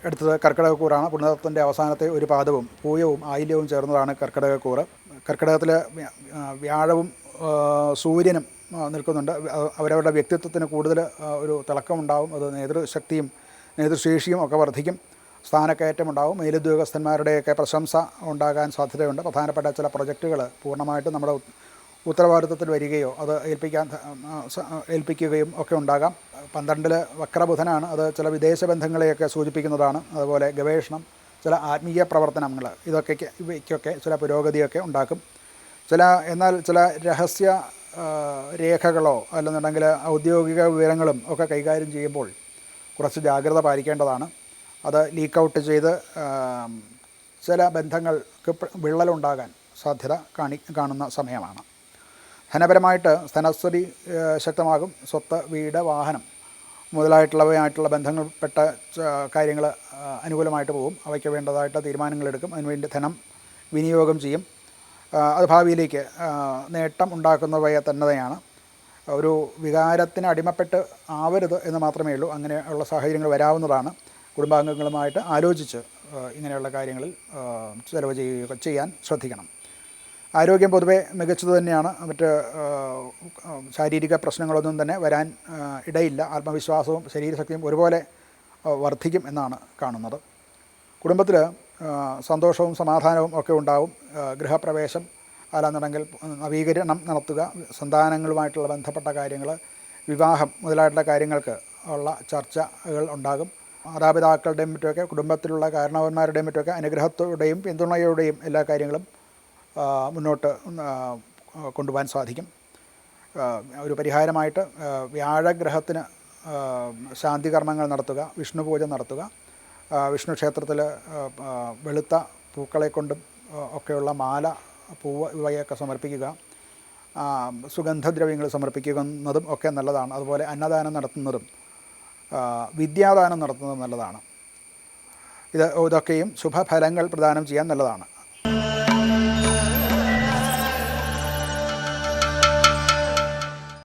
എടുത്തത് കർക്കിടകക്കൂറാണ്. പുണർത്തിൻ്റെ അവസാനത്തെ ഒരു പാദവും പൂയവും ആയില്യവും ചേർന്നതാണ് കർക്കിടകക്കൂറ്. കർക്കിടകത്തിൽ വ്യാഴവും സൂര്യനും നിൽക്കുന്നുണ്ട്. അവരവരുടെ വ്യക്തിത്വത്തിന് കൂടുതൽ ഒരു തിളക്കമുണ്ടാവും. അത് നേതൃശക്തിയും നേതൃശേഷിയും ഒക്കെ വർദ്ധിക്കും. സ്ഥാനക്കയറ്റമുണ്ടാവും. മേലുദ്യോഗസ്ഥന്മാരുടെയൊക്കെ പ്രശംസ ഉണ്ടാകാൻ സാധ്യതയുണ്ട്. പ്രധാനപ്പെട്ട ചില പ്രൊജക്റ്റുകൾ പൂർണ്ണമായിട്ടും നമ്മുടെ ഉത്തരവാദിത്വത്തിൽ വരികയോ അത് ഏൽപ്പിക്കുകയും ഒക്കെ ഉണ്ടാകാം. 12 വക്രബുധനാണ്. അത് ചില വിദേശ ബന്ധങ്ങളെയൊക്കെ സൂചിപ്പിക്കുന്നതാണ്. അതുപോലെ ഗവേഷണം, ചില ആത്മീയ പ്രവർത്തനങ്ങൾ, ഇവയ്ക്കൊക്കെ ചില പുരോഗതിയൊക്കെ ഉണ്ടാക്കും. എന്നാൽ ചില രഹസ്യ രേഖകളോ അല്ലെന്നുണ്ടെങ്കിൽ ഔദ്യോഗിക വിവരങ്ങളും ഒക്കെ കൈകാര്യം ചെയ്യുമ്പോൾ കുറച്ച് ജാഗ്രത പാലിക്കേണ്ടതാണ്. അത് ലീക്കൗട്ട് ചെയ്ത് ചില ബന്ധങ്ങൾക്ക് വിള്ളലുണ്ടാകാൻ സാധ്യത കാണുന്ന സമയമാണ്. ധനപരമായിട്ട് ധനസ്ഥിതി ശക്തമാകും. സ്വത്ത്, വീട്, വാഹനം മുതലായിട്ടുള്ളവയായിട്ടുള്ള ബന്ധങ്ങൾപ്പെട്ട കാര്യങ്ങൾ അനുകൂലമായിട്ട് പോകും. അവയ്ക്ക് വേണ്ടതായിട്ട് തീരുമാനങ്ങളെടുക്കും. അതിനുവേണ്ടി ധനം വിനിയോഗം ചെയ്യും. അത് ഭാവിയിലേക്ക് നേട്ടം ഉണ്ടാക്കുന്നവയെ തന്നെയാണ്. ഒരു വികാരത്തിന് അടിമപ്പെട്ട് ആവരുത് എന്ന് മാത്രമേ ഉള്ളൂ. അങ്ങനെയുള്ള സാഹചര്യങ്ങൾ വരാവുന്നതാണ്. കുടുംബാംഗങ്ങളുമായിട്ട് ആലോചിച്ച് ഇങ്ങനെയുള്ള കാര്യങ്ങളിൽ ചിലവ് ചെയ്യുകയൊക്കെ ചെയ്യാൻ ശ്രദ്ധിക്കണം. ആരോഗ്യം പൊതുവെ മികച്ചത് തന്നെയാണ്. മറ്റ് ശാരീരിക പ്രശ്നങ്ങളൊന്നും തന്നെ വരാൻ ഇടയില്ല. ആത്മവിശ്വാസവും ശരീരശക്തിയും ഒരുപോലെ വർദ്ധിക്കും എന്നാണ് കാണുന്നത്. കുടുംബത്തിൽ സന്തോഷവും സമാധാനവും ഒക്കെ ഉണ്ടാവും. ഗൃഹപ്രവേശം അല്ലാന്നുണ്ടെങ്കിൽ നവീകരണം നടത്തുക, സന്താനങ്ങളുമായിട്ടുള്ള ബന്ധപ്പെട്ട കാര്യങ്ങൾ, വിവാഹം മുതലായിട്ടുള്ള കാര്യങ്ങൾക്ക് ഉള്ള ചർച്ചകൾ ഉണ്ടാകും. മാതാപിതാക്കളുടെയും മറ്റുമൊക്കെ കുടുംബത്തിലുള്ള കാരണവന്മാരുടെയും മറ്റുമൊക്കെ അനുഗ്രഹത്തോടെയും പിന്തുണയോടെയും എല്ലാ കാര്യങ്ങളും മുന്നോട്ട് കൊണ്ടുപോകാൻ സാധിക്കും. ഒരു പരിഹാരമായിട്ട് വ്യാഴഗ്രഹത്തിന് ശാന്തികർമ്മങ്ങൾ നടത്തുക, വിഷ്ണു പൂജ നടത്തുക, വിഷ്ണു ക്ഷേത്രത്തിൽ വെളുത്ത പൂക്കളെ കൊണ്ടും ഒക്കെയുള്ള മാല, പൂവ് ഇവയൊക്കെ സമർപ്പിക്കുക, സുഗന്ധദ്രവ്യങ്ങൾ സമർപ്പിക്കുന്നതും ഒക്കെ നല്ലതാണ്. അതുപോലെ അന്നദാനം നടത്തുന്നതും വിദ്യാദാനം നടത്തുന്നതും നല്ലതാണ്. ഇതൊക്കെയും ശുഭഫലങ്ങൾ പ്രദാനം ചെയ്യാൻ നല്ലതാണ്.